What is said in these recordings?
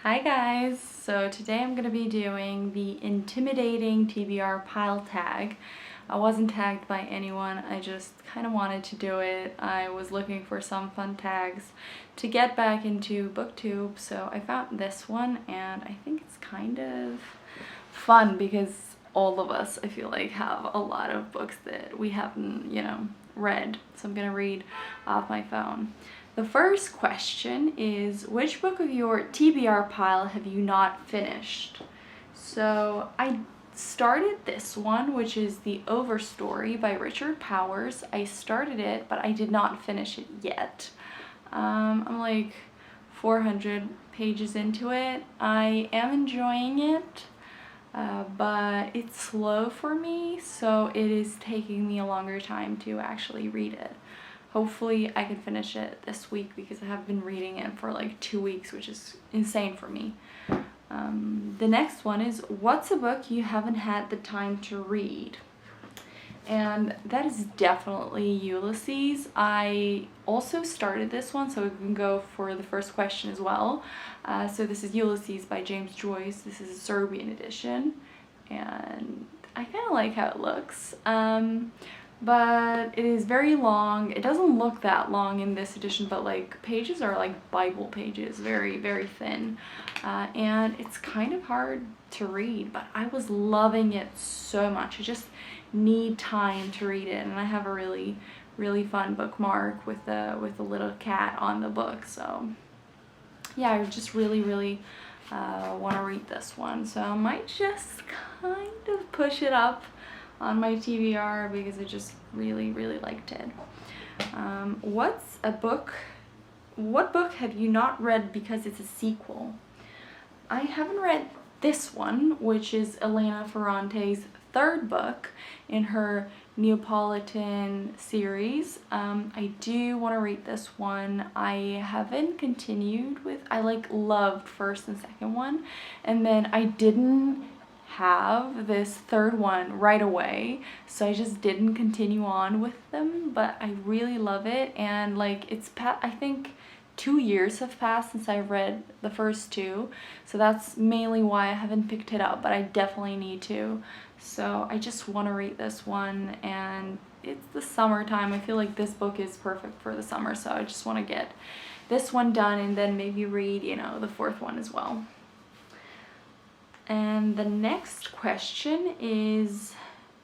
Hi guys! So today I'm going to be doing the Intimidating TBR Pile tag. I wasn't tagged by anyone, I just kind of wanted to do it. I was looking for some fun tags to get back into booktube, so I found this one and I think it's kind of fun because all of us, I feel like, have a lot of books that we haven't, read. So I'm going to read off my phone. The first question is, which book of your TBR pile have you not finished? So I started this one, which is The Overstory by Richard Powers. I started it, but I did not finish it yet. I'm like 400 pages into it. I am enjoying it, but it's slow for me, so it is taking me a longer time to actually read it. Hopefully I can finish it this week because I have been reading it for like 2 weeks, which is insane for me. The next one is, what's a book you haven't had the time to read? And that is definitely Ulysses. I also started this one, so we can go for the first question as well. So this is Ulysses by James Joyce. This is a Serbian edition, and I kind of like how it looks. But it is very long. It doesn't look that long in this edition, but like pages are like Bible pages, very, very thin. And it's kind of hard to read, but I was loving it so much. I just need time to read it, and I have a really, really fun bookmark with the little cat on the book. So yeah, I just really, really want to read this one. So I might just kind of push it up on my TBR because I just really, really liked it. What book have you not read because it's a sequel? I haven't read this one, which is Elena Ferrante's third book in her Neapolitan series. I do want to read this one. I haven't continued with, I loved first and second one, and then I didn't have this third one right away, so I just didn't continue on with them, but I really love it. And like, it's I think 2 years have passed since I read the first two, so that's mainly why I haven't picked it up, but I definitely need to. So I just want to read this one, and it's the summertime. I feel like this book is perfect for the summer, so I just want to get this one done and then maybe read, the fourth one as well. And the next question is,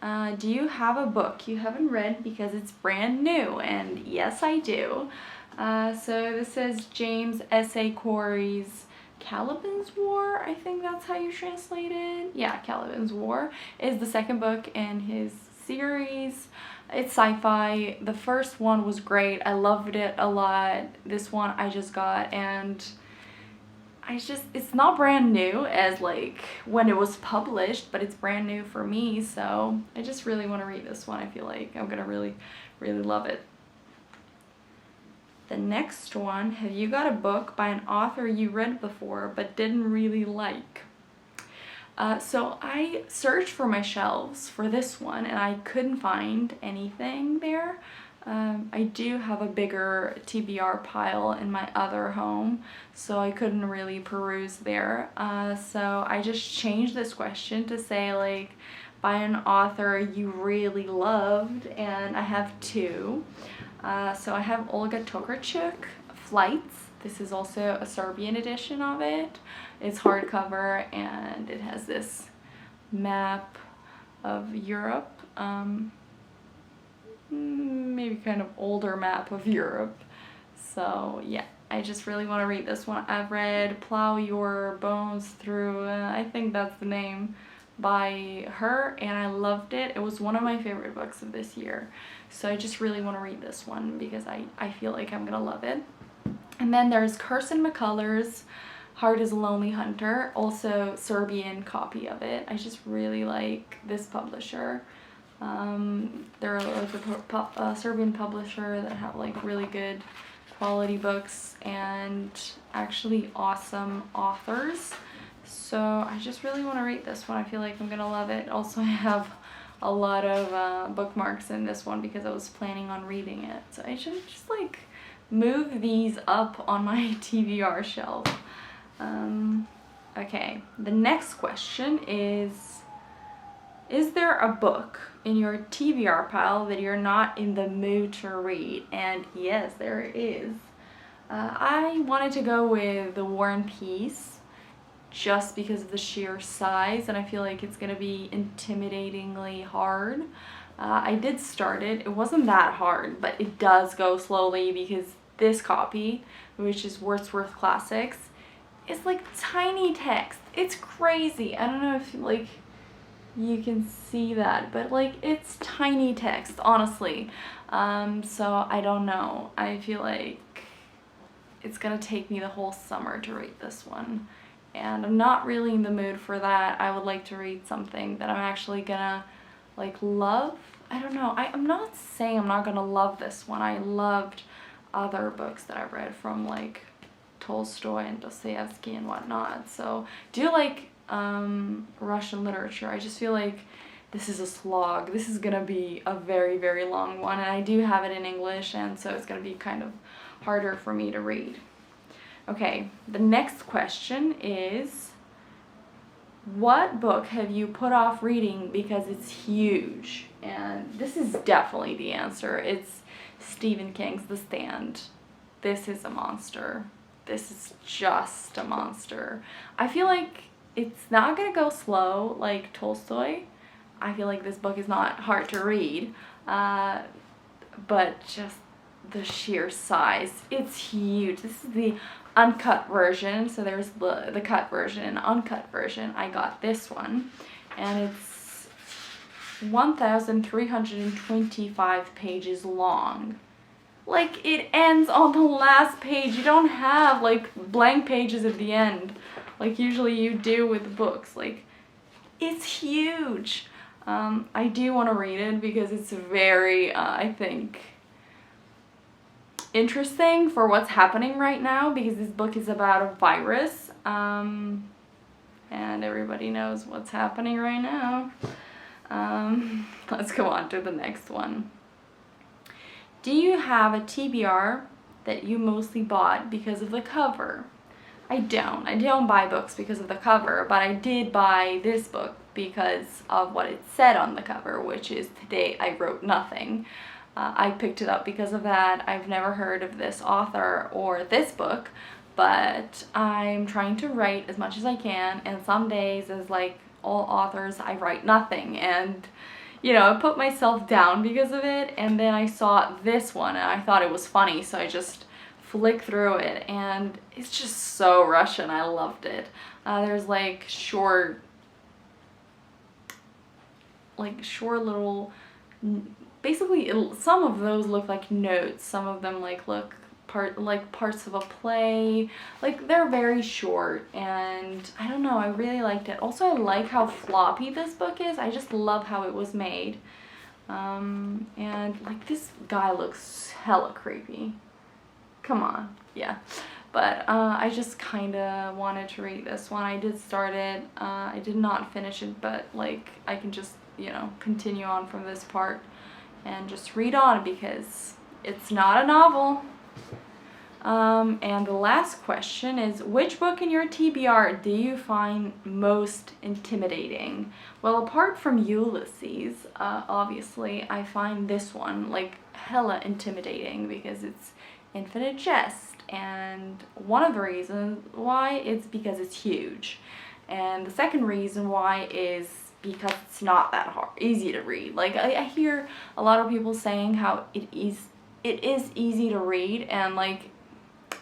do you have a book you haven't read because it's brand new? And yes, I do. So this is James S.A. Corey's Caliban's War, I think that's how you translate it. Yeah, Caliban's War is the second book in his series. It's sci-fi. The first one was great. I loved it a lot. This one I just got, and it's not brand new as like when it was published, but it's brand new for me, so I just really want to read this one. I feel like I'm gonna really, really love it. The next one, have you got a book by an author you read before but didn't really like? So I searched for my shelves for this one and I couldn't find anything there. I do have a bigger TBR pile in my other home, so I couldn't really peruse there. So I just changed this question to say like, by an author you really loved, and I have two. So I have Olga Tokarczuk, Flights. This is also a Serbian edition of it. It's hardcover and it has this map of Europe. Maybe kind of older map of Europe. So yeah, I just really want to read this one. I've read Plow Your Bones Through, I think that's the name, by her, and I loved it. It was one of my favorite books of this year. So I just really want to read this one because I feel like I'm gonna love it. And then there's Kirsten McCullers' Heart is a Lonely Hunter, also Serbian copy of it. I just really like this publisher. They're like a Serbian publisher that have like really good quality books and actually awesome authors. So I just really want to read this one. I feel like I'm gonna love it. Also, I have a lot of bookmarks in this one because I was planning on reading it. So I should just like move these up on my TBR shelf. Okay, the next question is there a book in your TBR pile that you're not in the mood to read? And yes, there is. I wanted to go with The War and Peace just because of the sheer size, and I feel like it's gonna be intimidatingly hard. I did start it. It wasn't that hard, but it does go slowly because this copy, which is Wordsworth Classics, is like tiny text. It's crazy. I don't know if like you can see that, but like it's tiny text, honestly. So I don't know. I feel like it's gonna take me the whole summer to read this one, and I'm not really in the mood for that. I would like to read something that I'm actually gonna like love. I don't know. I'm not saying I'm not gonna love this one. I loved other books that I read from like Tolstoy and Dostoevsky and whatnot. So do you like Russian literature? I just feel like this is a slog. This is gonna be a very, very long one, and I do have it in English, and so it's gonna be kind of harder for me to read. Okay, the next question is, what book have you put off reading because it's huge? And this is definitely the answer. It's Stephen King's The Stand. This is a monster. This is just a monster. I feel like it's not gonna go slow like Tolstoy. I feel like this book is not hard to read, but just the sheer size. It's huge. This is the uncut version, so there's the cut version and uncut version. I got this one, and it's 1,325 pages long. Like, it ends on the last page. You don't have like blank pages at the end like usually you do with books. Like, it's huge. I do want to read it because it's very I think interesting for what's happening right now, because this book is about a virus, and everybody knows what's happening right now. Let's go on to the next one. Do you have a TBR that you mostly bought because of the cover? I don't buy books because of the cover, but I did buy this book because of what it said on the cover, which is "Today I Wrote Nothing." I picked it up because of that. I've never heard of this author or this book, but I'm trying to write as much as I can, and some days, as like all authors, I write nothing, and you know, I put myself down because of it. And then I saw this one and I thought it was funny, so I just flicked through it, and it's just so Russian. I loved it. There's like short little, basically some of those look like notes, some of them like look parts of a play. Like, they're very short, and I don't know, I really liked it. Also, I like how floppy this book is. I just love how it was made. And like, this guy looks hella creepy. Come on. Yeah. But I just kind of wanted to read this one. I did start it. I did not finish it, but like, I can just, you know, continue on from this part and just read on, because it's not a novel. And the last question is, which book in your TBR do you find most intimidating? Well, apart from Ulysses, obviously, I find this one like hella intimidating because it's infinite jest, and one of the reasons why is because it's huge, and the second reason why is because it's not that easy to read. Like, I hear a lot of people saying how it is easy to read, and like,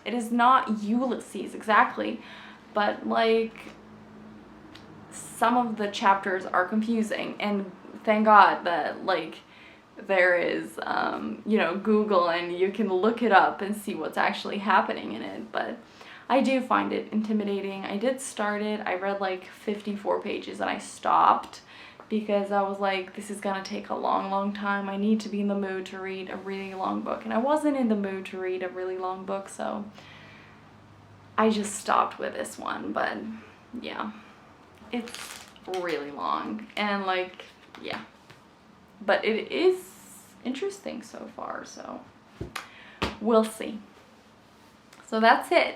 it is not Ulysses exactly, but like, some of the chapters are confusing, and thank God that like there is you know, Google, and you can look it up and see what's actually happening in it. But I do find it intimidating. I did start it. I read like 54 pages and I stopped because I was like, this is gonna take a long time. I need to be in the mood to read a really long book, and I wasn't in the mood to read a really long book, so I just stopped with this one. But yeah, it's really long, and like, yeah, but it is interesting so far, so we'll see. So that's it.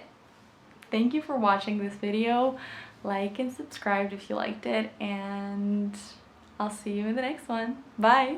thank you for watching this video. Like and subscribe if you liked it, and I'll see you in the next one. Bye!